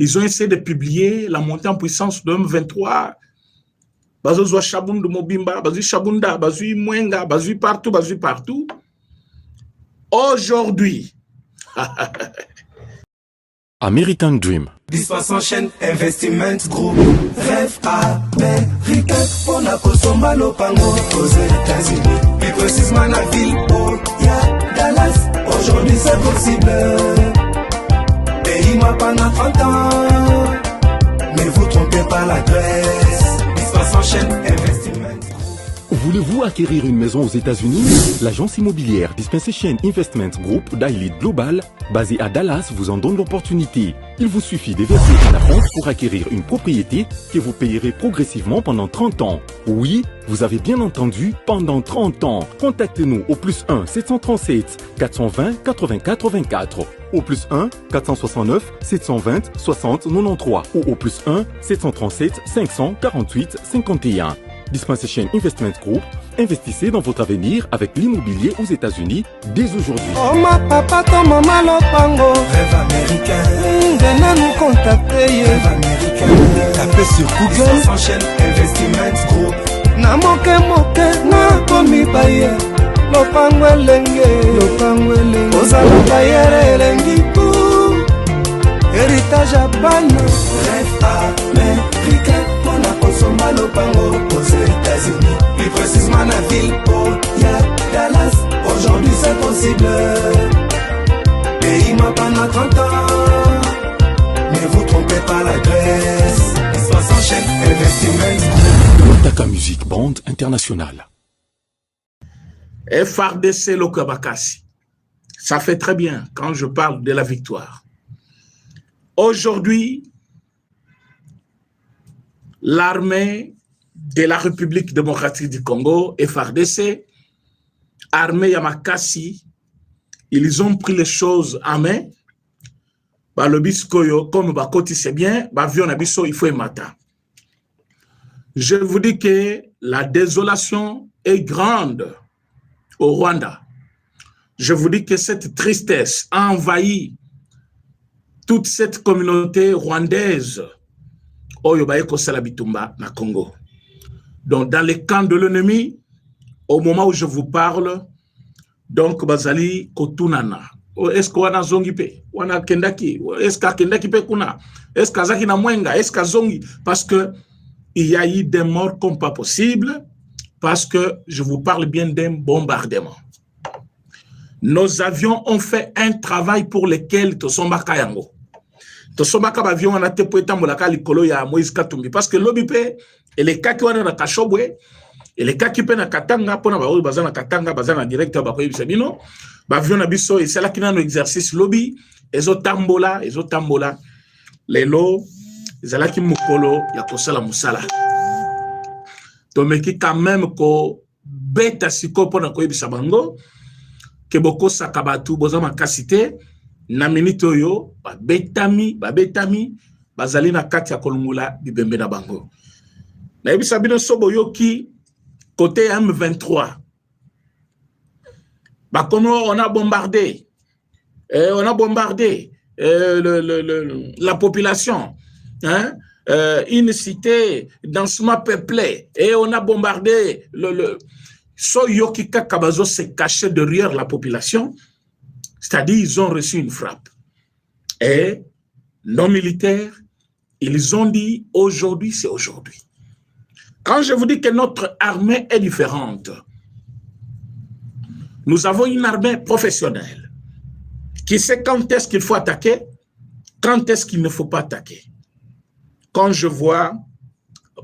Ils ont essayé de publier la montée en puissance de M23. Bazou Chabunda Mobimba, Bazou Chabunda, Bazou Mwenga, Bazou partout. Aujourd'hui, American Dream. Dispassant chaîne Investment Group. Rêve américain. On a consommé le pango aux États-Unis. Plus précisément la ville où il y a Dallas. Aujourd'hui c'est possible. Pays m'a pendant 30 ans. Mais vous trompez pas l'adresse. Dispassant chaîne Investment. Voulez-vous acquérir une maison aux États-Unis? L'agence immobilière Dispensation Investment Group d'Ailid Global, basée à Dallas, vous en donne l'opportunité. Il vous suffit de verser un acompte pour acquérir une propriété que vous payerez progressivement pendant 30 ans. Oui, vous avez bien entendu, pendant 30 ans. Contactez-nous au +1 737 420 80 84, au +1 469 720 60 93 ou au +1 737 548 51. Dispensation Investment Group, investissez dans votre avenir avec l'immobilier aux États-Unis dès aujourd'hui. Oh ma papa, ton maman lopango. Rêve américain. Venez nous contacter. Rêve américain. Tapez sur Google. Dispensation Investment Group. Na moke na komi baye. Lopango elenge. Ozala bayere elengi tout. Héritage à banne. Rêve américain. On a consommé le pango aux États-Unis. Plus précisément la ville où il y a Dallas. Aujourd'hui c'est possible. Pays m'a pendant 30 ans. Mais vous trompez pas l'adresse. Dispassant chaîne Investment. Taka Music Band International. FARDC Lokabakasi. Ça fait très bien quand je parle de la victoire. Aujourd'hui, l'armée de la République démocratique du Congo, FARDC, armée Yamakasi, ils ont pris les choses en main. Bah, le biskoyo, comme Bakoti c'est bien, bah, Vionabiso, il faut y matin. Je vous dis que la désolation est grande au Rwanda. Je vous dis que cette tristesse a envahi toute cette communauté rwandaise au Bitumba, na Congo. Donc, dans les camps de l'ennemi, au moment où je vous parle, donc, Bazali Kotunana. Est-ce qu'on a Zongipe? On a Kendaki? Est-ce qu'il y a Kendaki Pekuna? Est-ce qu'il y a na Mwenga? Est-ce qu'il y a Zongi? Parce que il y a eu des morts comme pas possible, parce que je vous parle bien d'un bombardement. Nos avions ont fait un travail pour lequel Tosombaka Yango. Tosombaka avion on a te poeta molaka likolo ya Moïse Katumbi parce que l'OBP et les cas qui ont na Kashobwe et les cas qui pe na Katanga pona ba bazana Katanga bazana directeur ba ko bisabino ba avion na biso et c'est là qui na no exercice lobby ezotambola lelo ezalaki mukolo ya kosala musala tomeki quand même ko beta siko pona ko bisabango ke boko sakabatu bozama kasite na minute oyo babetami bazali na kati ya kolungula bibembe na bango na yebisa bino sobo yoki côté M23 comme on a bombardé la population, hein, une cité densément peuplée, et on a bombardé Soyoki Kakabazo s'est caché derrière la population, c'est-à-dire ils ont reçu une frappe. Et nos militaires, ils ont dit aujourd'hui, c'est aujourd'hui. Quand je vous dis que notre armée est différente, nous avons une armée professionnelle qui sait quand est-ce qu'il faut attaquer, quand est-ce qu'il ne faut pas attaquer. Quand je vois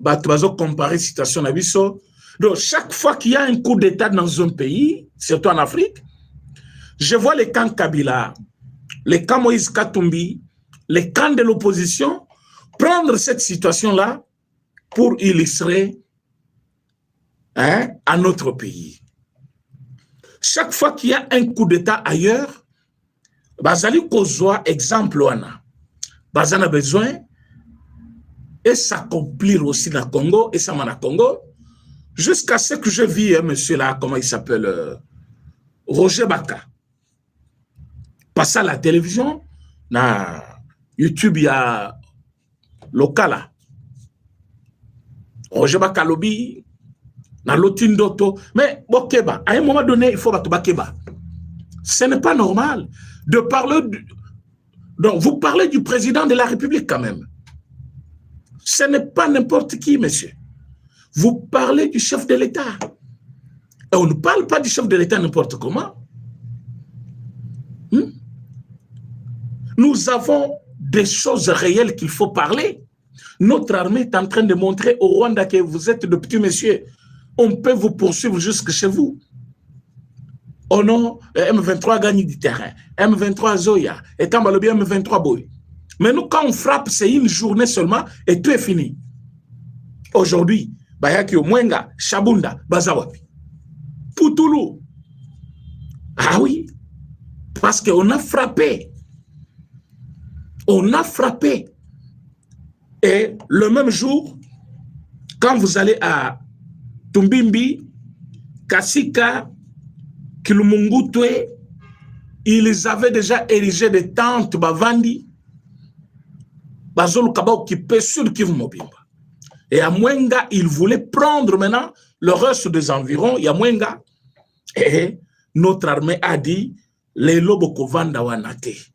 Batuazo comparer situation à Bisso, donc chaque fois qu'il y a un coup d'État dans un pays, surtout en Afrique, je vois les camps Kabila, les camps Moïse Katumbi, les camps de l'opposition prendre cette situation-là pour illustrer à notre pays. Chaque fois qu'il y a un coup d'État ailleurs, Bazali Kozwa, exemple, Bazana a besoin et s'accomplir aussi dans le Congo, et ça m'a Congo, jusqu'à ce que je vis, monsieur là, comment il s'appelle, Roger Baka. Passe à la télévision, na YouTube, il y a local. Roger Bakalobi, na lotindoto. Mais, Bokeba, à un moment donné, il faut Bakeba. Ce n'est pas normal de parler. Donc, vous parlez du président de la République quand même. Ce n'est pas n'importe qui, monsieur. Vous parlez du chef de l'État. Et on ne parle pas du chef de l'État n'importe comment. Nous avons des choses réelles qu'il faut parler. Notre armée est en train de montrer au Rwanda que vous êtes de petits messieurs. On peut vous poursuivre jusque chez vous. Oh non, M23 gagne du terrain. M23 Zoya. Et Tambalobi M23 Boy. Mais nous, quand on frappe, c'est une journée seulement et tout est fini. Aujourd'hui, Bayakio, Mwenga, Shabunda, Bazawapi. Poutoulou. Ah oui. Parce qu'on a frappé. On a frappé. Et le même jour, quand vous allez à Tumbimbi, Kasika, Kilumungutwe, ils avaient déjà érigé des tentes Bavandi, Bazolu Kaba occupé sur le Kivu Mobimba. Et à Mwenga, ils voulaient prendre maintenant le reste des environs. Il y a Mwenga. Et notre armée a dit, les loboko vanda wanate.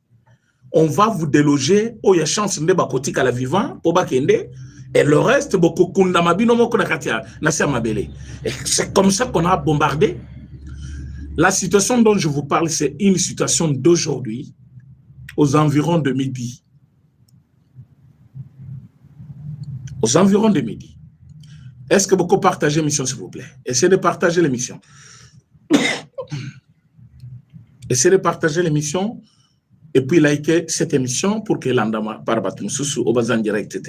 On va vous déloger, oh, il y a chance de bakotika la vivant, pour bakende, et le reste, beaucoup kundamabino moko nakatia, nasi amabele. Et c'est comme ça qu'on a bombardé. La situation dont je vous parle, c'est une situation d'aujourd'hui, aux environs de midi. Aux environs de midi. Est-ce que beaucoup partagez l'émission, s'il vous plaît? Essayez de partager l'émission. Essayez de partager l'émission et puis likez cette émission pour que l'andama parbatum sous au bazan direct.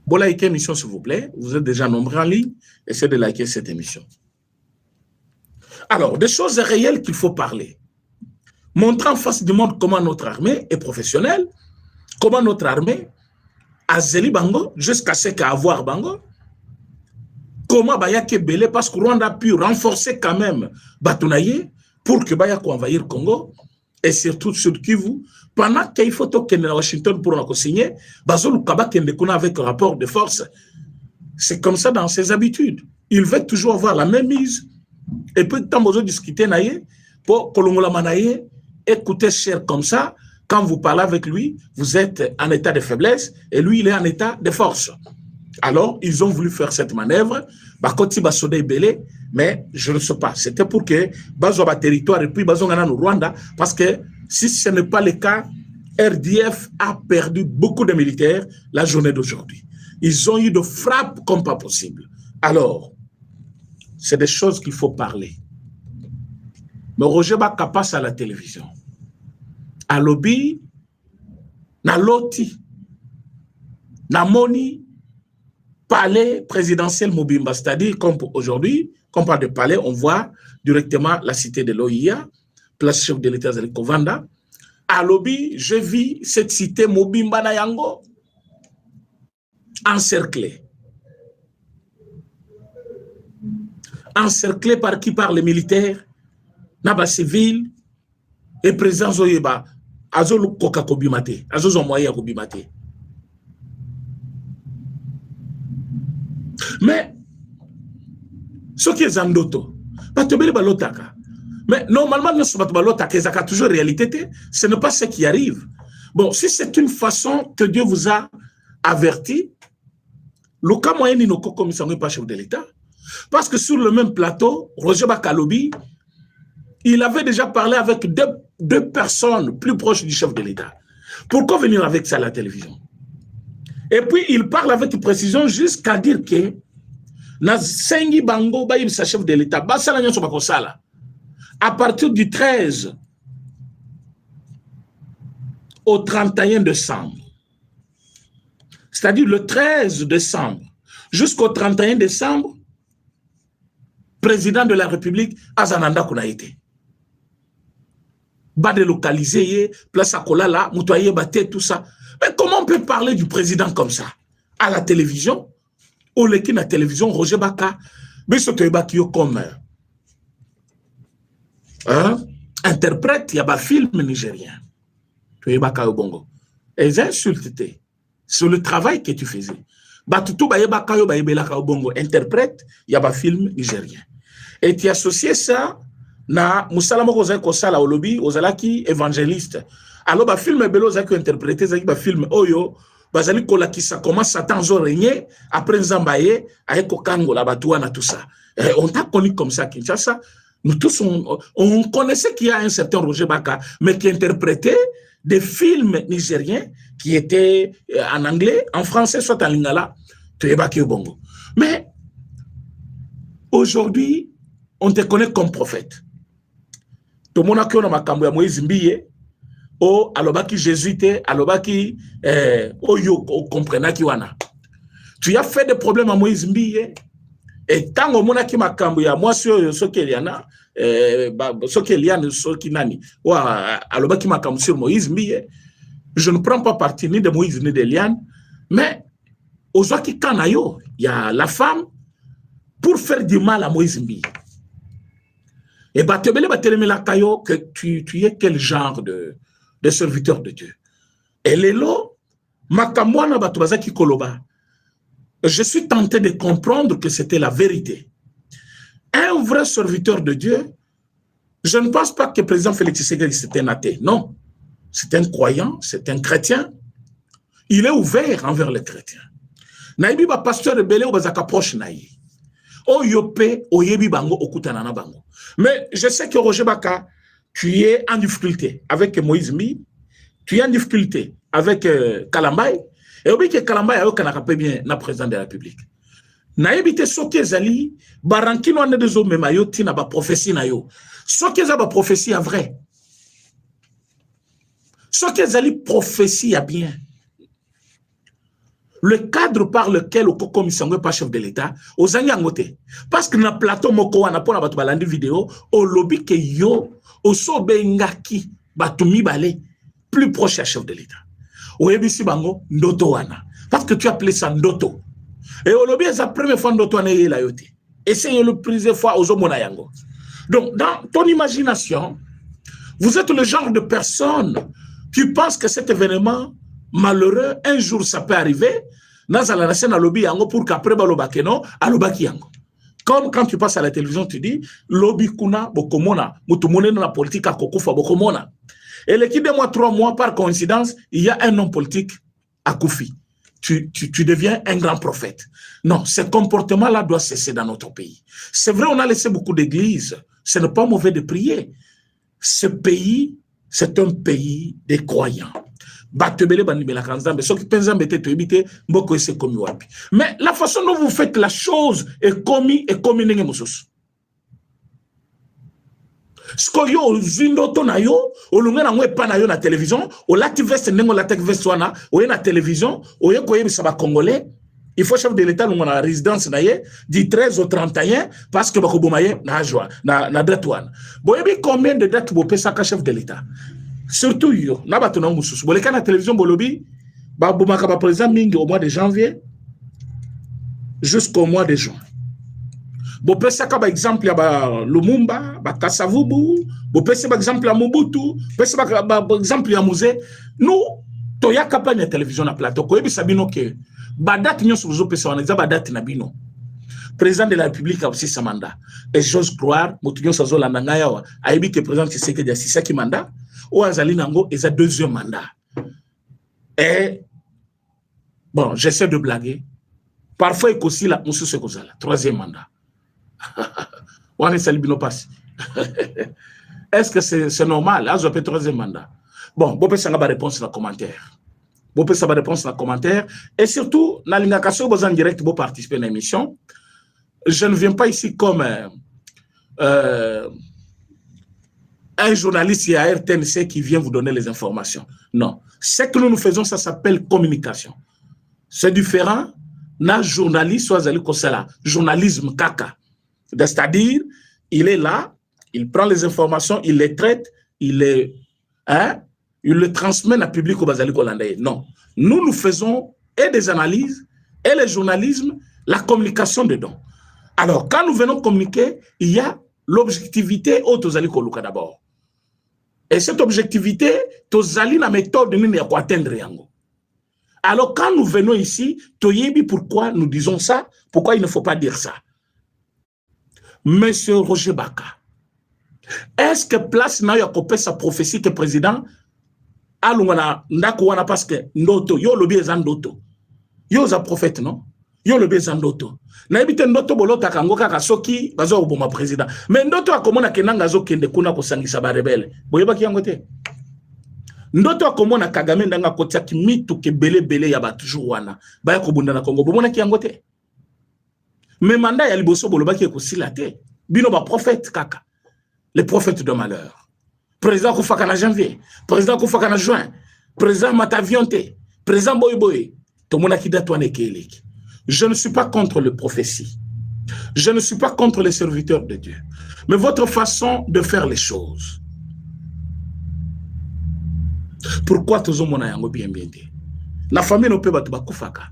Bon, likez l'émission, s'il vous plaît. Vous êtes déjà nombreux en ligne. Essayez de liker cette émission. Alors, des choses réelles qu'il faut parler. Montrer en face du monde comment notre armée est professionnelle, comment notre armée a zeli bango jusqu'à ce qu'à avoir bango, comment Bayake Belé, parce que Rwanda a pu renforcer quand même Batunaye pour que Bayako envahir Congo, et surtout sur Kivu, pendant qu'il faut tourner à Washington pour nous signer, Bazolu Kaba Kendekuna avec un rapport de force. C'est comme ça dans ses habitudes. Il veut toujours avoir la même mise. Et puis, quand vous discutez, pour Kolongola Manaye, écoutez cher comme ça, quand vous parlez avec lui, vous êtes en état de faiblesse et lui, il est en état de force. Alors, ils ont voulu faire cette manœuvre, mais je ne sais pas. C'était pour que Bazoba territoire et puis Bazongana au Rwanda, parce que si ce n'est pas le cas, RDF a perdu beaucoup de militaires la journée d'aujourd'hui. Ils ont eu de frappes comme pas possible. Alors, c'est des choses qu'il faut parler. Mais Roger Baka passe à la télévision. À lobby, na loti, na moni, palais présidentiel Mobimba, c'est-à-dire comme aujourd'hui, quand on parle de palais, on voit directement la cité de l'OIA, place chef de l'État de Kovanda. À lobby, je vis cette cité Mobimba Nayango encerclée. Encerclée par qui? Par les militaires, naba civils, et président Zoyeba, Azolu Koka Kobimate, Azozo Moya Kobimate. Mais, ce qui est Zandoto, mais normalement, toujours réalité, ce n'est pas ce qui arrive. Bon, si c'est une façon que Dieu vous a averti, le cas moyen n'est pas chef de l'État. Parce que sur le même plateau, Roger Bakalobi, il avait déjà parlé avec deux personnes plus proches du chef de l'État. Pourquoi venir avec ça à la télévision? Et puis, il parle avec précision jusqu'à dire que na sengi bango ba sa chef de l'État, à partir du 13 au 31 décembre, c'est-à-dire le 13 décembre jusqu'au 31 décembre, président de la République, Azananda Kunaïté. Ba délocalisé, place à Kolala, Moutouaye Baté, tout ça. Mais comment on peut parler du président comme ça? À la télévision, ou l'équipe de la télévision, Roger Baka, mais ce qui est comme interprète, il y a un film nigérien. Tu es Baka au Bongo. Et ils insultent. sur le travail que tu faisais. Batutu bayeba kayo bayebela ka bongo interprète ya ba film nigérien. Et tu associé ça na musala moko za ko sala olobi ozalaki évangéliste. Alors ba film belo za ko interpréter za ba film oyo bazali ko lakisa comment Satan zo régner après Nzambaye ayeko kangola batuwa na tout ça. On t'a connu comme ça Kinshasa. Nous tous on connaissait qu'il y a un certain Roger Baka mais qui interprétait des films nigériens qui étaient en anglais, en français, soit en lingala, tu es baké au bongo. Mais aujourd'hui, on te connaît comme prophète. Tout le monde a connu Makambo ya Moïse Mbiye, o alobaki jésuite, alobaki oyo comprena ki wana. Tu as fait des problèmes à Moïse Mbiye, et tant que mon aki Makambo ya moi sur ce qu'il y en a, ce qu'il y a, ce qui nani, ou alobaki Makambo sur Moïse Mbiye. Je ne prends pas parti ni de Moïse ni de Liane, mais aux gens qui canaillent, il y a la femme pour faire du mal à Moïse Mbiye. Et que tu es quel genre de serviteur de Dieu. Et l'élo, Makamwana Batubazaki Koloba, je suis tenté de comprendre que c'était la vérité. Un vrai serviteur de Dieu, je ne pense pas que le président Félix Tshisekedi c'était un athée, non. C'est un croyant, c'est un chrétien. Il est ouvert envers les chrétiens. Naïbi ba pasteur rebelle ou bazaka proche naï. O yope oyebi bango okutanana bango. Mais je sais que Roger Baka, tu es en difficulté avec Moïse Mi, tu es en difficulté avec Kalambay, et obi que Kalambay a eu kanaka bien na président de la République. Naïbi te soke zali barankino ane de zo memayo tina ba prophétie na yo. Soke za ba prophétie a vrai. Ce qu'ils allaient prophétie à bien. Le cadre par lequel au commissaire pas chef de l'État, aux anyangote. Parce que dans le plateau moko na pona batu balandi vidéo, au lobby que yo, au sobe ngaki, batumi balé, plus proche à chef de l'État. Au ebisi bango, ndoto wana. Parce que tu appelais ça ndoto. Et au lobby, c'est la première fois ndoto wana yé la yote. Essayez le plusieurs fois aux omona yango. Donc, dans ton imagination, vous êtes le genre de personne qui pense que cet événement malheureux, un jour ça peut arriver, pour qu'après comme quand tu passes à la télévision, tu dis lobby kuna bokomona, mutumone na politique à kokufa bokomona. Et l'équipe de moi 3 mois, par coïncidence, il y a un homme politique à Koufi. Tu deviens un grand prophète. Non, ce comportement-là doit cesser dans notre pays. C'est vrai, on a laissé beaucoup d'églises. Ce n'est pas mauvais de prier. Ce pays, c'est un pays des croyants. Mais la façon dont vous faites la chose est commis et commis. Ce que yo zindoto na yo, olunga na ngwe pa na yo na télévision, o lati veste nengo la tek veste wana, o ye na télévision, o ye koye bisaba congolais. Il faut chef de l'État nous na résidence na ye du 13 au 31 parce que bako bomaye na joie na date wana. Boyebi combien de dates bo pesa ka chef de l'État? Surtout yo, na bato na mususu. Boleka na télévision bolobi, ba bomaka ba président mingi au mois de janvier jusqu'au mois de juin. Bo pesa ka ba exemple ya ba Lumumba, ba Kasavubu, bo pesa ba exemple ya Mobutu, pesa ba exemple ya Musée. Nous toya kapa na télévision na plateau ko yebisa bino ke ba date nyonso zo pesa wana za ba date na bino. Président de la République a aussi sa mandat. Et j'ose croire, motunyo sazo la nangaya wa, aibi que président Tshisekedi a sisa ki mandat, ou azali nango et sa deuxième mandat. Et bon, j'essaie de blaguer. Parfois il aussi la musu se kozala, troisième mandat. Est-ce que c'est normal? Azo pe troisième mandat. Bon, bo pe sanga ba réponse na commentaire. Bo pe sa ba réponse na commentaire et surtout na lingakaso bo en direct bo participer à l'émission. Je ne viens pas ici comme un journaliste à RTNC qui vient vous donner les informations. Non. Ce que nous faisons, ça s'appelle communication. C'est différent. Na journaliste, soit journalisme caca. C'est-à-dire, il est là, il prend les informations, il les traite, il les transmet à public au Basalik hollandais. Non. Nous faisons et des analyses, et le journalisme, la communication dedans. Alors, quand nous venons communiquer, il y a l'objectivité au Tozali Koluka d'abord. Et cette objectivité, Tozali la méthode de nous atteindre yango. Alors quand nous venons ici, toyebi pourquoi nous disons ça, pourquoi il ne faut pas dire ça. Monsieur Roger Baka, est-ce que place na yo kopé sa prophétie que président alungana ndako wana parce que ndoto yo lobi ezandoto. Yo za prophète non? Yo lobi ezandoto. Na ebite ndoto bolota kango kaka soki bazo oboma président. Mais ndoto akomona kenanga zo kende kuna kosangisa ba rebelle. Boyeba ki yango te. Ndoto akomona Kagame ndanga kotia ki mitu ke bele ya batujou wana. Baya kobunda na Congo. Bomona ki yango te. Mais mandat ya liboso boloba ki ekosila te. Bino ba prophète kaka. Les prophètes de malheur. Président Koufaka na janvier, président Koufaka na juin, président Matavionte, président Boy. Tomona ki date wana ekeleki. Je ne suis pas contre les prophéties. Je ne suis pas contre les serviteurs de Dieu. Mais votre façon de faire les choses. Pourquoi tous mona yango bien te? La famille no pe batu bakufaka.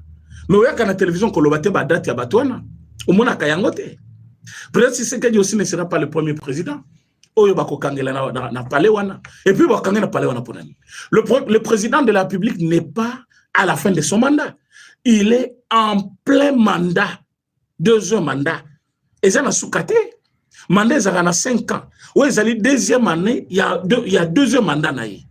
Mais oyaka na télévision ko lobate ba date ya batwana. Omona ka yango te. Peut-être si c'est que aussi ne sera pas le premier président. Oyo bako kangela na palais wana. Et puis bako kangela na palais wana ponani. Le président de la République n'est pas à la fin de son mandat. Il est en plein mandat. 2 mandats. Et ça n'a soukate. Mandat ça na 5 ans. Ouais, ça li deuxième année, il y a 2 mandats naï.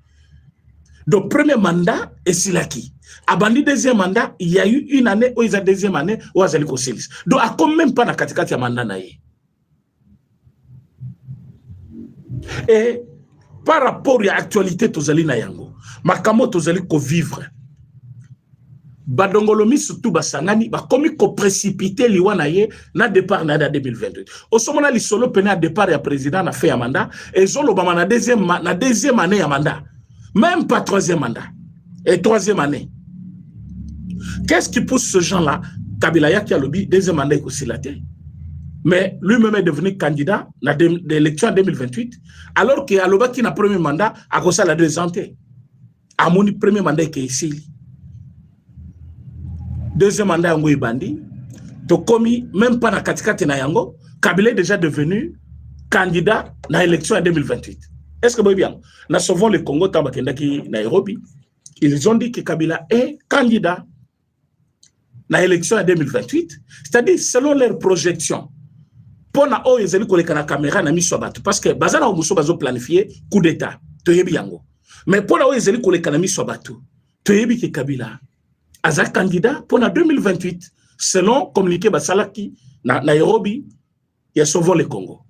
Donc premier mandat est silaki. Abandi deuxième mandat, il y a eu une année où ils a deuxième année où ils ont été. Donc à quand même pas na katikati ya mandat naï. Et par rapport à l'actualité tozali na yango, makamo tozali ko vivre. Badongolomi surtout basangani ba komi ko précipiter liwana ye na départ na 2028. Au somona li solo pena départ ya président na fait ya mandat et zolo ba na deuxième année ya mandat. Même pas 3e mandat. Et 3e année. Qu'est-ce qui pousse ce gens-là? Kabila Yaki a lobby 2e mandat aussi la terre. Mais lui-même est devenu candidat à l'élection en 2028, alors qu'il y a le qui n'a premier mandat à cause de la 2 ans. À mon premier mandat qui est ici. 2e mandat en Bandi, to komi même pas na katikati na yango, Kabila est déjà devenu candidat à l'élection en 2028. Est-ce que vous bien? Nous sauvons le Congo Tabakendaki Nairobi. Ils ont dit que Kabila est candidat à l'élection en 2028, c'est-à-dire selon leurs projections. Pour na o ezeli koleka na caméra na miso batu parce que bazana o muso bazo planifier coup d'état to yebi yango mais pour na o ezeli koleka na miso batu to yebi ke Kabila aza candidat pour na 2028 selon communiqué basalaki na Nairobi ya Sauvons le Congo.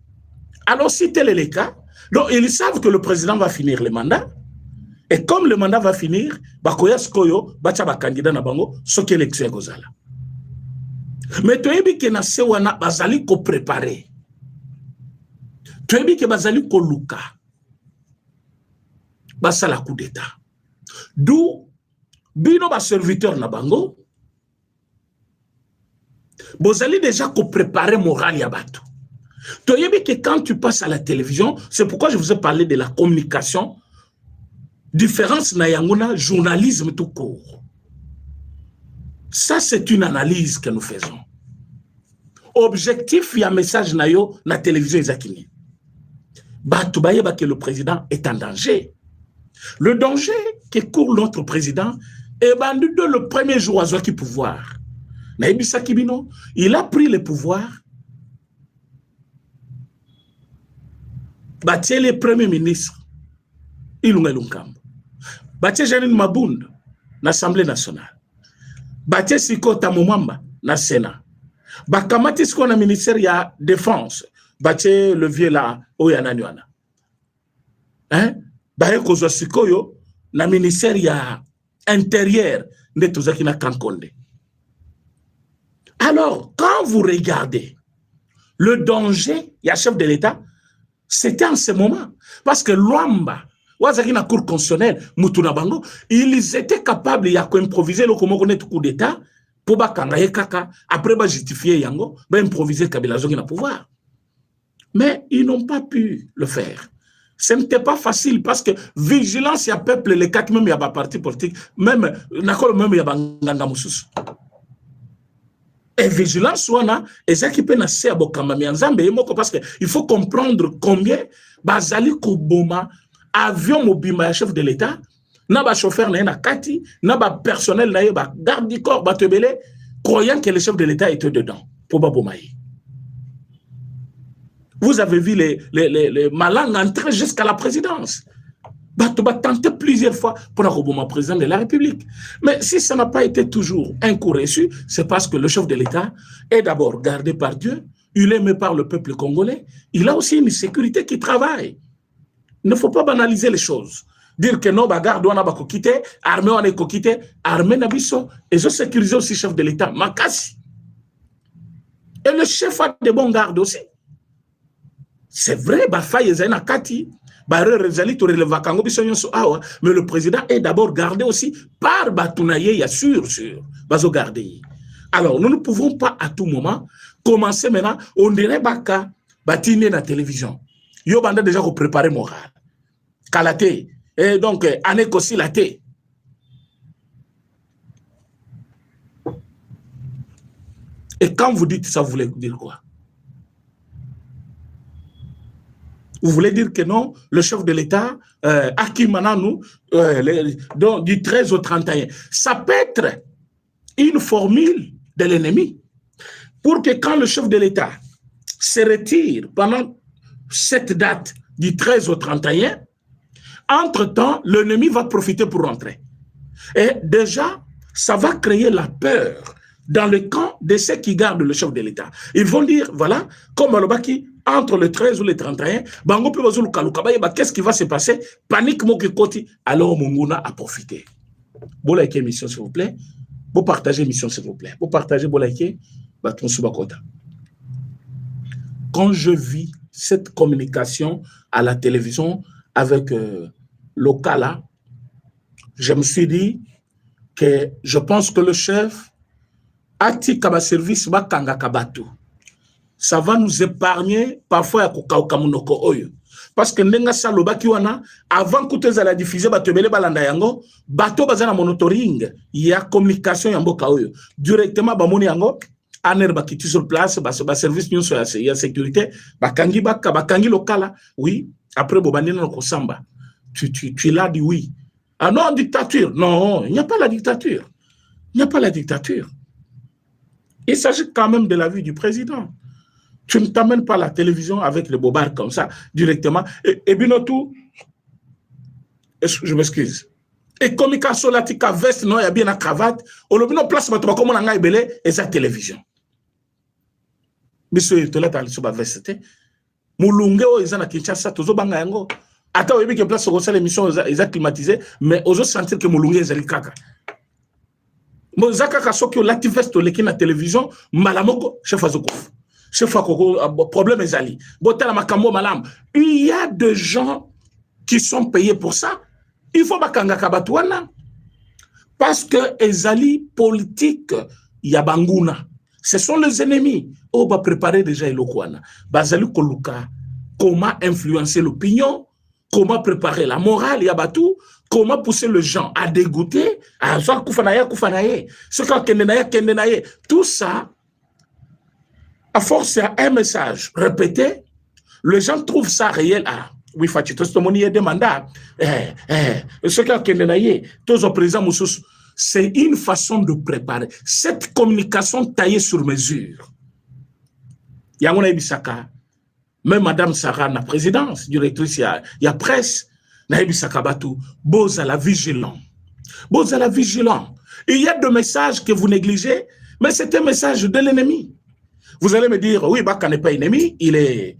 Alors si tel est le cas, donc ils savent que le président va finir le mandat et comme le mandat va finir bakoya skoyo bacha ba candidat na bango soki élection kozala. Mais tu as dit que na sewana bazali ko préparer. Tu as dit que bazali ko luka. Basala coup d'état. D'où bino ba serviteur na bango. Bozali déjà ko préparer moral ya batu. Tu as dit que quand tu passes à la télévision, c'est pourquoi je vous ai parlé de la communication. Différence na yangona journalisme tout court. Ça, c'est une analyse que nous faisons. Objectif, il y a un message na yo na télévision Izakini. Batoubaye que le président est en danger. Le danger que court notre président est bandu de le premier jour à Zouaki pouvoir. Naïbisa Kibino, il a pris le pouvoir. Batie le premier ministre. Ilunga Lunkambo. Batie Janine Mabund, l'Assemblée nationale. Batie Siko Tamumamba, na Sénat. Bakamati Siko na ministère ya défense. Batie le vieux là, Oyana Nywana. Hein? Baye Kozo Siko yo, na ministère ya intérieur, Netozaki na Kankonde. Alors, quand vous regardez le danger, il y a chef de l'État, c'était en ce moment. Parce que Luamba, Wazaki na cour constitutionnelle, Mutuna Bango, ils étaient capables d'improviser le coup d'État pour bakangaye kaka, après ba justifier yango, ba improviser Kabila Zogi na pouvoir. Mais ils n'ont pas pu le faire. Ce n'était pas facile parce que vigilance y a peuple, les cas même y a pas parti politique, même nakolo même y a banganga mususu. Et vigilance wana, ezaki pe na se abokamba mianzambe yemoko parce que il faut comprendre combien bazali koboma avion mobima ya chef de l'État na ba chauffeur na kati, na ba personnel na ba garde du corps ba tebele, croyant que le chef de l'État était dedans pour Babomaï. Vous avez vu les malins entrer jusqu'à la présidence. Tu vas tenter plusieurs fois pour avoir président de la République. Mais si ça n'a pas été toujours un coup reçu, c'est parce que le chef de l'État est d'abord gardé par Dieu, il est aimé par le peuple congolais, il a aussi une sécurité qui travaille. Il ne faut pas banaliser les choses. Dire que non, garde, on a quitté, armée, on a quitté, armée, Nabiso, et je sécurise aussi le chef de l'État, Makassi. Et le chef a de bons gardes aussi. C'est vrai, mais le président est d'abord gardé aussi par Batounaye, il y a sûr. Alors, nous ne pouvons pas à tout moment commencer maintenant, on dirait Baka, Batine dans la télévision. Yo banda déjà préparé moral. Kalate, et donc, Anek aussi la thé. Et quand vous dites ça, vous voulez dire quoi? Vous voulez dire que non, le chef de l'État, Akimananou, du 13 au 31, ça peut être une formule de l'ennemi pour que quand le chef de l'État se retire pendant cette date du 13 au 31, entre-temps, l'ennemi va profiter pour rentrer. Et déjà, ça va créer la peur dans le camp de ceux qui gardent le chef de l'État. Ils vont dire, voilà, comme Alobaki, entre le 13 ou le 31, qu'est-ce qui va se passer? Panique, alors Munguna a profité. Vous likez l'émission, s'il vous plaît. Vous partagez l'émission, s'il vous plaît. Vous partagez, vous likez. Quand je vis cette communication à la télévision avec Lokala, je me suis dit que je pense que le chef Ati Kaba Service Bakanga Kabatu. Ça va nous épargner parfois à Kukaukamunoko Oyo. Parce que Nenga Saloba Kiwana, avant que tu aies la diffuser, Batobele Balanda Yango, Bato Bazana Monitoring, il y a communication Yambo Kaoyo. Directement, Bamoni Yango, Aner Bakiti sur place, Bas service News, il y a sécurité, Bakangi Baka, Bakangi Lokala, oui, après Bobanina Kosamba. Tu l'as dit oui. Ah non, dictature. Non, il n'y a pas la dictature. Il n'y a pas la dictature. Il s'agit quand même de la vie du président. Tu ne t'amènes pas à la télévision avec le bobard comme ça, directement. Et bien tout, je m'excuse. Et comme il y a une veste, il y a bien une cravate, on a une place, comme on a une et sa télévision. Monsieur, tu l'as sur la veste. Moulunge, ils ont Kinshasa, tous les bangs. Attends, il y a une place sur l'émission, ils ont climatisé, mais ils ont senti que Moulunge est un caca. Mozaka Kasoki, la veste, la télévision, Malamoko, chef Azokouf. Problème est ali. Il y a des gens qui sont payés pour ça. Il faut que parce que les alliés politiques, il y a Banguna. Ce sont les ennemis. On va préparer déjà le Kouana. Bazali Koluka, comment influencer l'opinion, comment préparer la morale, il y a Batou, comment pousser les gens à dégoûter, à tout ça. À force, il y a un message répété, les gens trouvent ça réel. Ah, oui, c'est une façon de préparer. Cette communication taillée sur mesure. Même Madame Sarah, la présidence, directrice, il y a presse, Bozala vigilant. Bozala vigilant. Il y a des messages que vous négligez, mais c'est un message de l'ennemi. Vous allez me dire, oui, Baka n'est pas ennemi, il est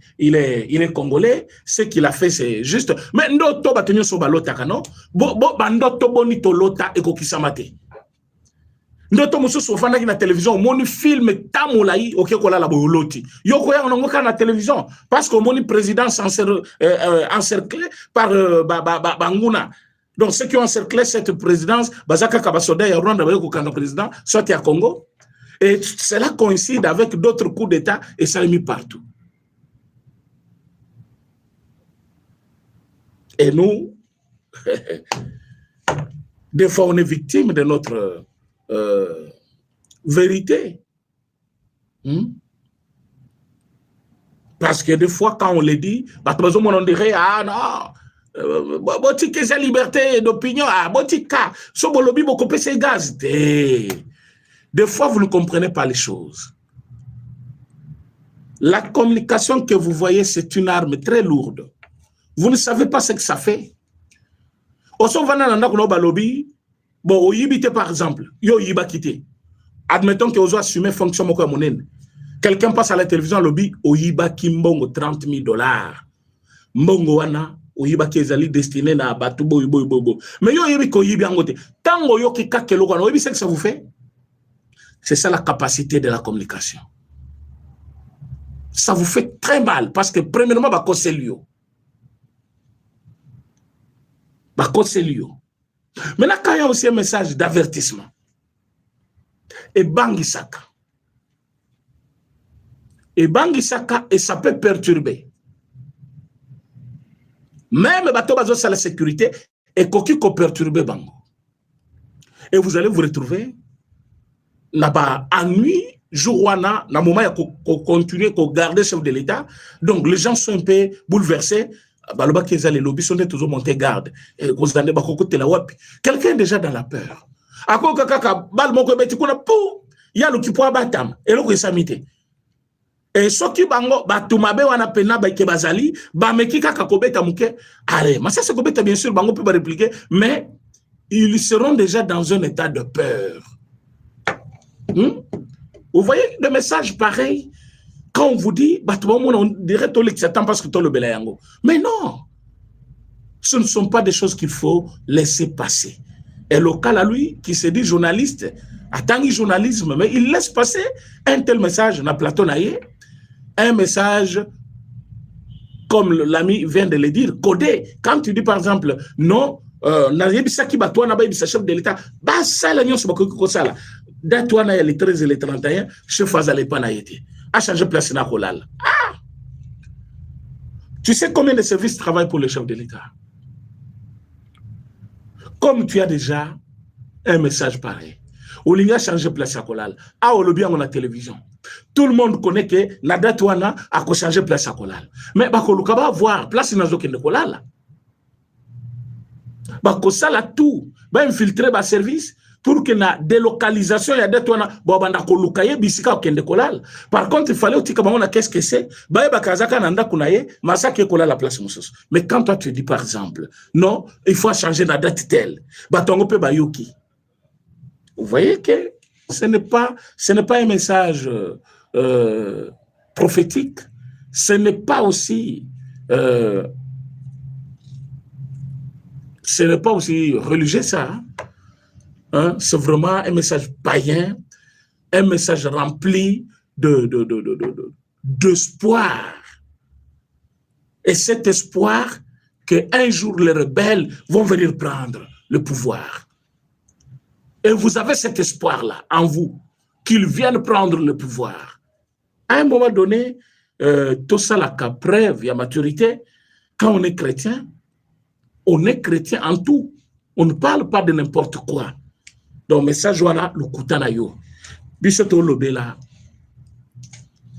congolais, ce qu'il a fait, c'est juste. Mais ndoto batenyo so balota kano, ndoto bonito lota eko kisamate. Ndoto musu sofana ki na télévision, moni film tamolai okekola la boyoloti. Yoko ya onongoka na télévision, parce que moni président encerclé par Banguna. Donc ceux qui ont encerclé cette présidence, Bazaka Kabasoda et Rwanda Bayoko Kanga président, soit à Congo. Et cela coïncide avec d'autres coups d'État et ça est mis partout. Et nous, des fois, on est victime de notre vérité. Parce que des fois, quand on le dit, on dirait, ah non, Botique sa liberté d'opinion, botika, so bolobi boko pese gaz. Des fois, vous ne comprenez pas les choses. La communication que vous voyez, c'est une arme très lourde. Vous ne savez pas ce que ça fait. Oso vana nanda kuno balobi, bon, oyibite par exemple, yo yiba kité. Admettons que vous assumez fonction moko monen. Quelqu'un passe à la télévision lobby, oyiba kimbongo $30,000. Mbongo wana, oyiba kezali destiné na batu boy. Mais yo yibi ko yibi angote. Tango yo ki kakelo kono, oyibi ce que ça vous fait? C'est ça la capacité de la communication. Ça vous fait très mal parce que premièrement, bako c'est lui. Bako c'est lui. Maintenant, quand il y a aussi un message d'avertissement, et bangisaka. Et bangisaka, et ça peut perturber. Même bateau bazo sa la sécurité, et koki ko perturber bango. Et vous allez vous retrouver là-bas en nuit, jour wana, na moment qu'on continue, qu'on garde le chef de l'État. Donc les gens sont un peu bouleversés. Baloba Keza, les lobbies sont toujours montés garde. Quelqu'un est déjà dans la peur. Il y a le qui peut abattre. Et le qui s'amite. Et ce qui bango, batumabe wana pena ba kebazali, ba mekika kakobeta muke. Allez, mais ça c'est kobeta bien sûr, bango peut pas répliquer, mais ils seront déjà dans un état de peur. Vous voyez le message pareil quand on vous dit on dirait que c'est parce que le belayango. Mais non, ce ne sont pas des choses qu'il faut laisser passer. Et le cas à lui qui se dit journaliste, attend journalisme, mais il laisse passer un tel message dans Platon Aye, un message comme l'ami vient de le dire, codé. Quand tu dis par exemple non, chef de l'État, bah ça l'union c'est beaucoup ça là. Datouana les 13 et les 31, chef Fazale Panaïti a changé place na Kolal. Ah! Tu sais combien de services travaillent pour le chef de l'État? Comme tu as déjà un message pareil, Olinga a changé place à Kolal. Ah, on le bien on a télévision. Tout le monde connaît que Nadatouana a changé place à Kolal. Mais Bakoluka va voir place na Zoken de Kolal. Bakosala tout, va infiltrer le service. Pour que la délocalisation ya detwana bobanda kolukaye bisika okende kolala. Par contre il fallait aussi comment on a qu'est-ce que c'est ba bakazaka nanda kunaye masaki kolala la place mususu. Mais quand toi tu dis par exemple non il faut changer la date telle batongo pe bayuki. Vous voyez que ce n'est pas un message prophétique, ce n'est pas aussi religieux ça. Hein? Hein, c'est vraiment un message païen, un message rempli d'espoir. Et cet espoir qu'un jour les rebelles vont venir prendre le pouvoir. Et vous avez cet espoir-là en vous, qu'ils viennent prendre le pouvoir. À un moment donné, tout ça, la preuve, il y a maturité. Quand on est chrétien en tout. On ne parle pas de n'importe quoi. Donc, message voilà le kutanayo. Biso to lobela.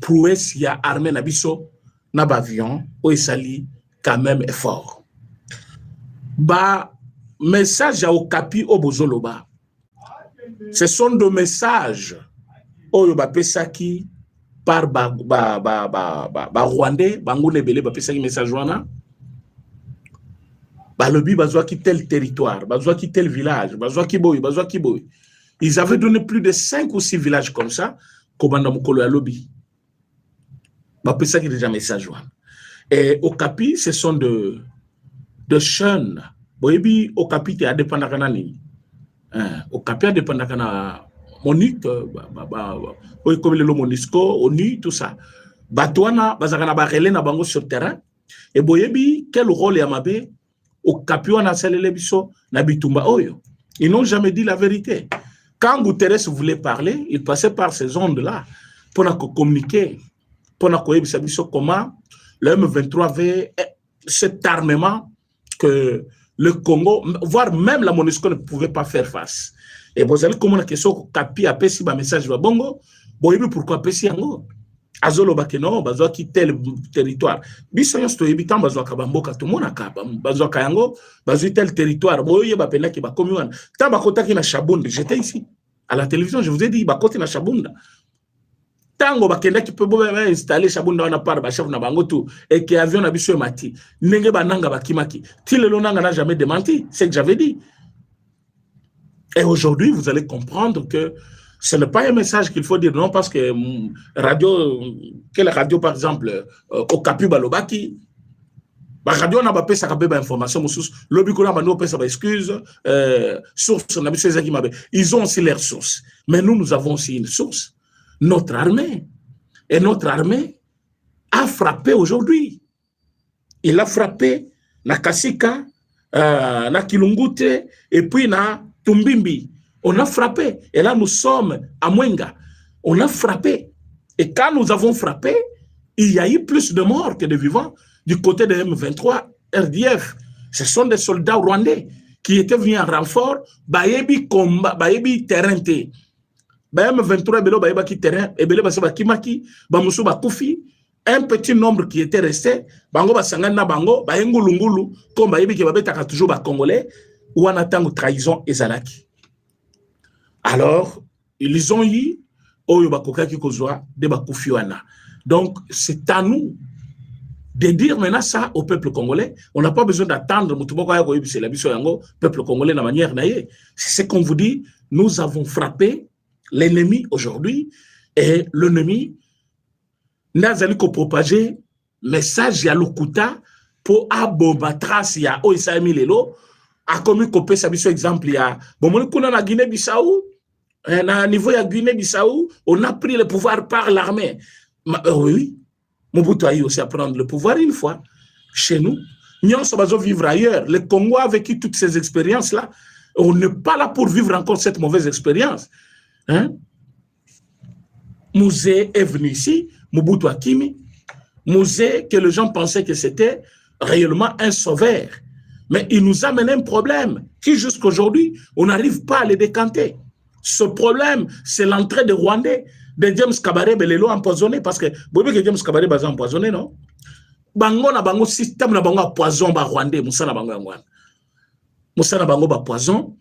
Prouesse ya armée na biso na bavion o esali quand même effort. Ba message au kapi au bozoloba. Ce sont des messages oyo ba pesaki par ba Rwandais bango lebele ba pesaki message wana. Balobi bazwa ki tel territoire, bazwa ki tel village, bazwa ki boy. Ils avaient donné plus de 5 ou 6 villages comme ça, comme mukolo ya lobi. Ba pesa ki déjà message wana. Et au Capi, ce sont de jeunes. Boyebi au Capi te adépendaka na nini. Au Capi adépendaka na Monique, comme le Monisco, ONU, tout ça. Batouana, bazakana ba relais na bango sur terrain. Et boyebi quel rôle ya mabe au Capiouana salele biso na bitumba oyo. Ils n'ont jamais dit la vérité. Quand Guterres voulait parler, il passait par ces ondes-là pour communiquer, pour nous comment le M23 avait cet armement que le Congo, voire même la MONUSCO ne pouvait pas faire face. Et vous savez comment la question Capi a pessi un message de Bongo, bon, pourquoi pessi yango? azolo bakeno bazwa ki tel territoire biso nyonso toyebi tant bazwa kabamboka tomonaka bazwa kayango bazwa tel territoire boye bapenda ki bakomi wana tant bakotaki na Shabunda j'étais ici à la télévision je vous ai dit bakoti na Shabunda tango bakenda ki pe bo installer Shabunda wana par ba chef na bango tout et que avion na biso mati ndenge bananga bakimaki ti lelo nanga n'a jamais démenti c'est que j'avais dit. Et aujourd'hui vous allez comprendre que ce n'est pas un message qu'il faut dire, non, parce que quelle radio, par exemple, au Capu Balobaki, la radio n'a pas fait ça, information, l'obikona n'a pas fait excuse, source, ils ont aussi leurs sources. Mais nous avons aussi une source, notre armée. Et notre armée a frappé aujourd'hui. Il a frappé na Kasika, na Kilungute, et puis na Tumbimbi. On a frappé. Et là, nous sommes à Mwenga. On a frappé. Et quand nous avons frappé, il y a eu plus de morts que de vivants du côté de M23, RDF. Ce sont des soldats rwandais qui étaient venus en renfort. Bayebi combat, bayebi terrain te. M23 belo bayeba ki terrain. Et belo baseba kimaki, bamusu bakufi. Un petit nombre qui était resté. Bango basangana bango, bayengulungulu, comme bayebi ki babetaka toujours ba Congolais, ou en attendant trahison et zalaki. Alors, ils ont eu donc, c'est à nous de dire maintenant ça au peuple congolais. On n'a pas besoin d'attendre le peuple congolais de la manière naïe. C'est ce qu'on vous dit. Nous avons frappé l'ennemi aujourd'hui et l'ennemi n'a jamais propagé message à l'Okuta pour abobatras ya oisami lelo a commis copé sa biso exemple ya bon kuna na Guinée-Bissau. À niveau de Guinée-Bissau, on a pris le pouvoir par l'armée. Oui, Mobutu a eu aussi à prendre le pouvoir une fois. Chez nous, nous sommes vivre ailleurs. Le Congo a vécu toutes ces expériences-là. On n'est pas là pour vivre encore cette mauvaise expérience. Hein? Mouzé est venu ici, Mobutu Akimi. Mouzé, que les gens pensaient que c'était réellement un sauveur. Mais il nous a mené un problème qui, jusqu'aujourd'hui, on n'arrive pas à le décanter. Ce problème, c'est l'entrée de Rwandais, de James Kabarebe, les lots empoisonnés, parce que, vous voyez que James Kabarebe a empoisonné, non? Bango na bango système na bango poison ba Rwandais, Moussa na bango ngwana. Moussa na bango ba poison,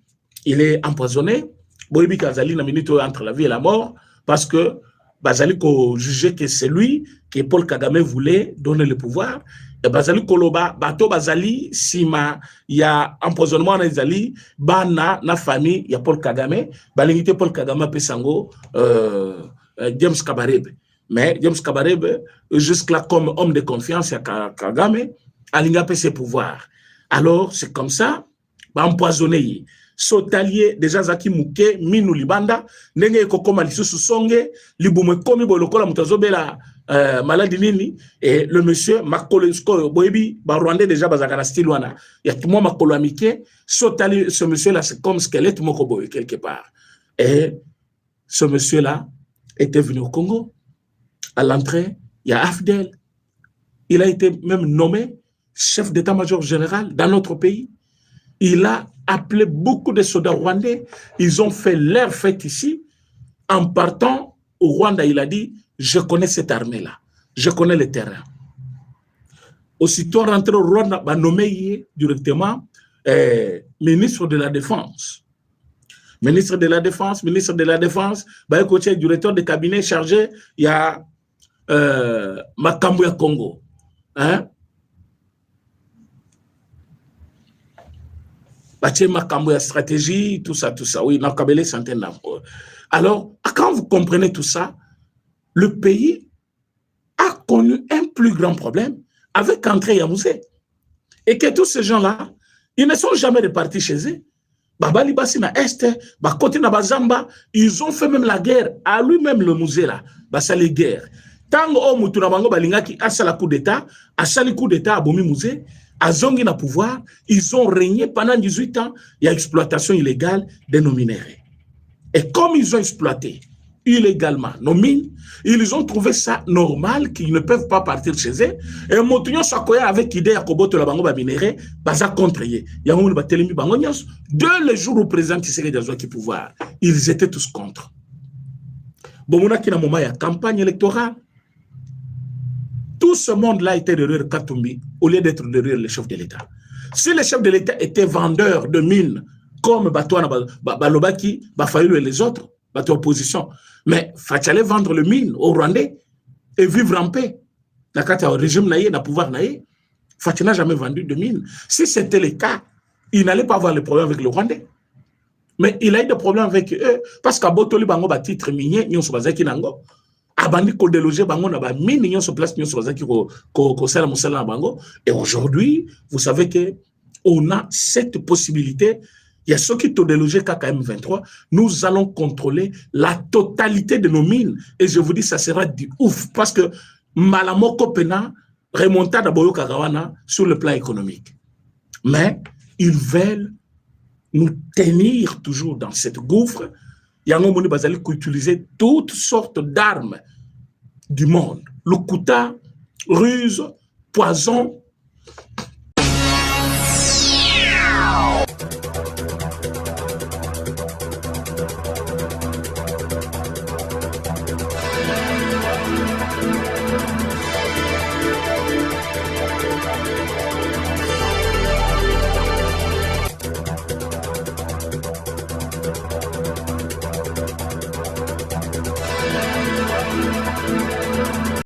il est empoisonné. Boyebi Kazali na minute entre la vie et la mort, parce que Bazali ko jugeait que c'est lui que Paul Kagame voulait donner le pouvoir. Et Bazali Koloba, Bato Bazali, Sima, il y a empoisonnement dans Zali, Bana, na famille, il y a Paul Kagame, Balingité Paul Kagame Pesango, James Kabarebe. Mais James Kabarebe, jusque-là, comme homme de confiance, il y a Kagame, Alinga pe ses pouvoirs. Alors, c'est comme ça, empoisonné. Sotalier, déjà Zaki Mouke, Minou Libanda, Nenge Kokoma Lisusu Songe, Libume Komi Bolokola Mutazobela, maladie nini, et le monsieur Makolo Boebi, Rwandais déjà Bazakana Stilwana, il y a tout le monde Makolo Amike, Sotalier, ce monsieur-là, c'est comme squelette Mokoboy, quelque part. Et ce monsieur-là était venu au Congo. À l'entrée, il y a Afdel. Il a été même nommé chef d'état-major général dans notre pays. Il a appelé beaucoup de soldats rwandais. Ils ont fait leur fête ici. En partant au Rwanda, il a dit, je connais cette armée-là. Je connais le terrain. Aussitôt rentré au Rwanda, il a nommé directement ministre de la Défense. Ministre de la Défense, directeur de cabinet chargé, il y a Makambu ya Congo. Hein? Makambu ya stratégie, tout ça. Oui, Nakabele centaine d'emplois. Alors, quand vous comprenez tout ça, le pays a connu un plus grand problème avec André Yamouzé. Et que tous ces gens-là, ils ne sont jamais repartis chez eux. Baba Libasi na Est, Bakote na Bazamba, ils ont fait même la guerre à lui-même le musée là. Ça les guerres. Tant que Moutouna Bango Balingaki a fait le coup d'État, a fait le coup d'État à Bomi Musée, à Zongi na pouvoir, ils ont régné pendant 18 ans. Il y a exploitation illégale de nos minéraux. Et comme ils ont exploité illégalement nos mines, ils ont trouvé ça normal qu'ils ne peuvent pas partir chez eux. Et Moutouyon Sakoya avec l'idée à Koboto la Bango minéraux, baza contre eux. Yangon Batelemi Bangonyos, dès le jour où le président Tshisekedi a eu pouvoir, ils étaient tous contre. Bon, on a qui na moment il y a campagne électorale. Tout ce monde-là était derrière Katumbi au lieu d'être derrière le chef de l'État. Si le chef de l'État était vendeur de mines, comme Batouana, Balobaki, Bafayou et les autres, Batou opposition, mais il fallait vendre le mine aux Rwandais et vivre en paix. Dans le régime naïe, dans le pouvoir naïe, Fatih n'a jamais vendu de mine. Si c'était le cas, il n'allait pas avoir le problème avec le Rwandais. Mais il a eu des problèmes avec eux, parce qu'à Botoli, Bango, ba titre minier, ils sont basés Nango. Abandi ko déloger Bango, na ba mine, ils sont place, ils sont basés ko sala musala Bango. Et aujourd'hui, vous savez que on a cette possibilité. Il y a ceux qui t'ont délogé KKM23. Nous allons contrôler la totalité de nos mines. Et je vous dis, ça sera du ouf. Parce que Malamoko Pena remonta d'Aboyo Kagawana sur le plan économique. Mais ils veulent nous tenir toujours dans cette gouffre. Yango Moni Bazali qui utiliser toutes sortes d'armes du monde. Le kouta, ruse, poison,